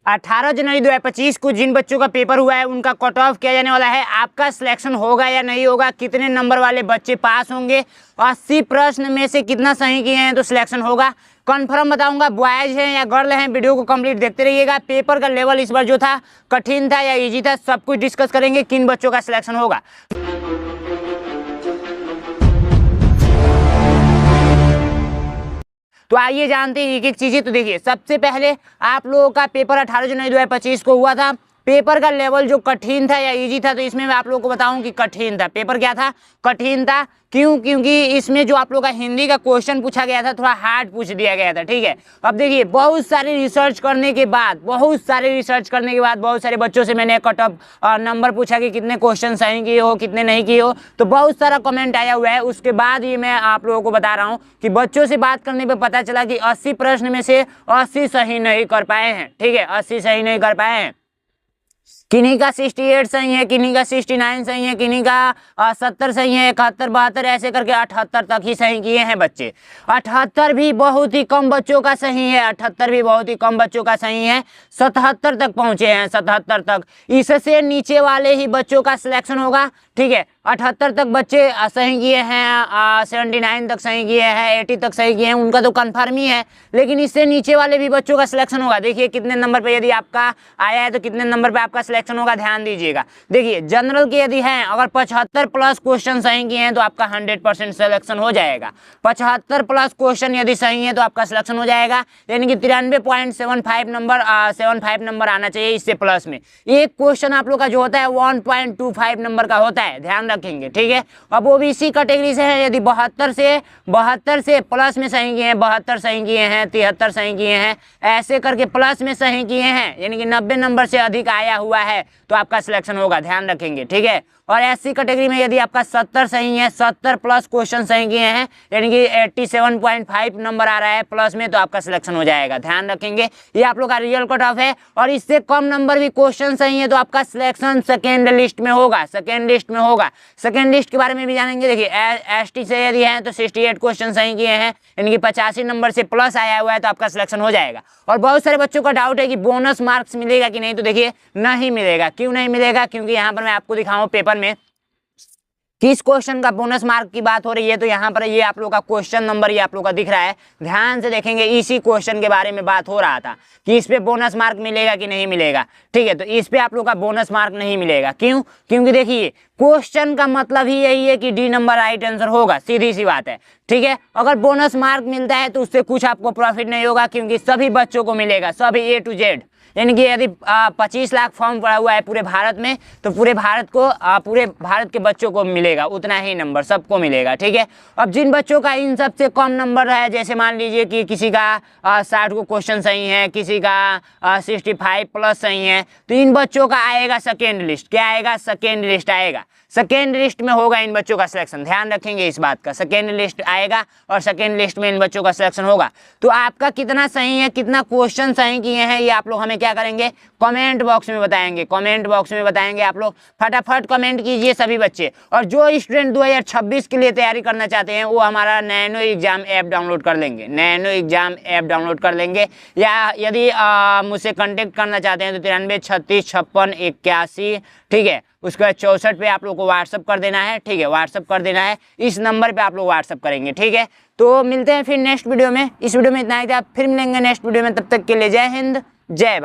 18 जनवरी 2025 को जिन बच्चों का पेपर हुआ है उनका कट ऑफ किया जाने वाला है। आपका सिलेक्शन होगा या नहीं होगा, कितने नंबर वाले बच्चे पास होंगे, 80 प्रश्न में से कितना सही किए हैं तो सिलेक्शन होगा, कन्फर्म बताऊंगा। बॉयज हैं या गर्ल हैं, वीडियो को कंप्लीट देखते रहिएगा। पेपर का लेवल इस बार जो था कठिन था या इजी था, सब कुछ डिस्कस करेंगे, किन बच्चों का सिलेक्शन होगा। तो आइए जानते हैं एक एक चीजें। तो देखिए, सबसे पहले आप लोगों का पेपर 18 जनवरी 2025 को हुआ था। पेपर का लेवल जो कठिन था या इजी था, तो इसमें मैं आप लोगों को बताऊं कि कठिन था। पेपर क्या था? कठिन था। क्यों? क्योंकि इसमें जो आप लोगों का हिंदी का क्वेश्चन पूछा गया था थोड़ा हार्ड पूछ दिया गया था। ठीक है, अब देखिए, बहुत सारे रिसर्च करने के बाद बहुत सारे बच्चों से मैंने कट ऑफ नंबर पूछा कि कितने क्वेश्चन सही किए हो, कितने नहीं किए हो, तो बहुत सारा कमेंट आया हुआ है। उसके बाद ये मैं आप लोगों को बता रहा हूँ कि बच्चों से बात करने पर पता चला कि 80 प्रश्न में से 80 सही नहीं कर पाए हैं। ठीक है, 80 सही नहीं कर पाए हैं। किन्हीं का 68 सही है, किन्हीं का 69 सही है, किन्हीं का 70 सही है, 71, 72 ऐसे करके 78 तक ही सही किए हैं बच्चे। 78 भी बहुत ही कम बच्चों का सही है, 78 भी बहुत ही कम बच्चों का सही है। 77 तक पहुंचे हैं, 77 तक। इससे नीचे वाले ही बच्चों का सिलेक्शन होगा। ठीक है, 78 तक बच्चे सही किए हैं, 79 तक सही किए हैं, 80 तक सही किए हैं, उनका तो कन्फर्म ही है। लेकिन इससे नीचे वाले भी बच्चों का सिलेक्शन होगा। देखिए कितने नंबर पे यदि आपका आया है तो कितने नंबर पे आपका सिलेक्शन होगा, ध्यान दीजिएगा। देखिए, जनरल के यदि हैं, अगर 75 प्लस क्वेश्चन सही किए हैं तो आपका 100% सिलेक्शन हो जाएगा। 75 प्लस क्वेश्चन यदि सही है तो आपका सिलेक्शन हो जाएगा, यानी कि 93.75 नंबर आना चाहिए इससे प्लस में। एक क्वेश्चन आप लोग का जो होता है 1.25 नंबर का होता है, ध्यान रखेंगे। ठीक है, अब ओबीसी कैटेगरी से है, यदि 72 से प्लस में सही किए हैं, 72 सही किए हैं, 73 सही किए हैं, ऐसे करके प्लस में सही किए हैं, यानी कि 90 नंबर से अधिक आया हुआ है तो आपका सिलेक्शन होगा, ध्यान रखेंगे। ठीक है, और एससी कैटेगरी में यदि आपका 70 सही है, 70 प्लस क्वेश्चन सही किए हैं, यानी कि 87.5 नंबर आ रहा है प्लस में, तो आपका सिलेक्शन हो जाएगा, ध्यान रखेंगे। ये आप लोग का रियल कट ऑफ है। और इससे कम नंबर भी क्वेश्चन सही है तो आपका सिलेक्शन सेकेंड लिस्ट में होगा, सेकेंड लिस्ट में होगा। सेकेंड लिस्ट के बारे में भी जानेंगे। देखिए, एसटी से यदि है तो 68 क्वेश्चन सही किए हैं, यानी कि 85 नंबर से प्लस आया हुआ है तो आपका सिलेक्शन हो जाएगा। और बहुत सारे बच्चों का डाउट है कि बोनस मार्क्स मिलेगा कि नहीं, तो देखिए नहीं मिलेगा। क्यों नहीं मिलेगा? क्योंकि यहाँ पर मैं आपको दिखाऊं पेपर में किस क्वेश्चन का बोनस मार्क की बात हो रही है। तो यहाँ पर ये आप लोग का क्वेश्चन नंबर ये आप लोग का दिख रहा है, ध्यान से देखेंगे। इसी क्वेश्चन के बारे में बात हो रहा था कि इस पे बोनस मार्क मिलेगा कि नहीं मिलेगा। ठीक है, तो इस पे आप लोग का बोनस मार्क नहीं मिलेगा। क्यों? क्योंकि देखिए, क्वेश्चन का मतलब ही यही है कि डी नंबर राइट आंसर होगा, सीधी सी बात है। ठीक है, अगर बोनस मार्क मिलता है तो उससे कुछ आपको प्रॉफिट नहीं होगा, क्योंकि सभी बच्चों को मिलेगा, सभी A to Z। यानी कि यदि 25 लाख फॉर्म पड़ा हुआ है पूरे भारत में, तो पूरे भारत के बच्चों को मिलेगा उतना ही नंबर, सबको मिलेगा। ठीक है, अब जिन बच्चों का इन सबसे कम नंबर है, जैसे मान लीजिए कि किसी का 60 को क्वेश्चन सही है, किसी का 65 प्लस सही है, तो इन बच्चों का आएगा सेकेंड लिस्ट। क्या आएगा? सेकेंड लिस्ट आएगा। सेकेंड लिस्ट में होगा इन बच्चों का सिलेक्शन, ध्यान रखेंगे इस बात का। सेकेंड लिस्ट आएगा और सेकेंड लिस्ट में इन बच्चों का सिलेक्शन होगा। तो आपका कितना सही है, कितना क्वेश्चन सही किए हैं, ये आप लोग हमें क्या करेंगे, कमेंट बॉक्स में बताएंगे। कमेंट बॉक्स में बताएंगे, आप लोग फटाफट कमेंट कीजिए सभी बच्चे। और जो स्टूडेंट 2026 के लिए तैयारी करना चाहते हैं वो हमारा नैनो एग्जाम ऐप डाउनलोड कर लेंगे, नैनो एग्जाम ऐप डाउनलोड कर लेंगे। या यदि मुझसे कॉन्टेक्ट करना चाहते हैं तो 93 36 56 81, ठीक है, उसके बाद 64 पे आप लोग को व्हाट्सअप कर देना है। ठीक है, व्हाट्सअप कर देना है, इस नंबर पे आप लोग व्हाट्सअप करेंगे। ठीक है, तो मिलते हैं फिर नेक्स्ट वीडियो में। इस वीडियो में इतना ही था, फिर मिलेंगे नेक्स्ट वीडियो में। तब तक के लिए जय हिंद, जय भारत।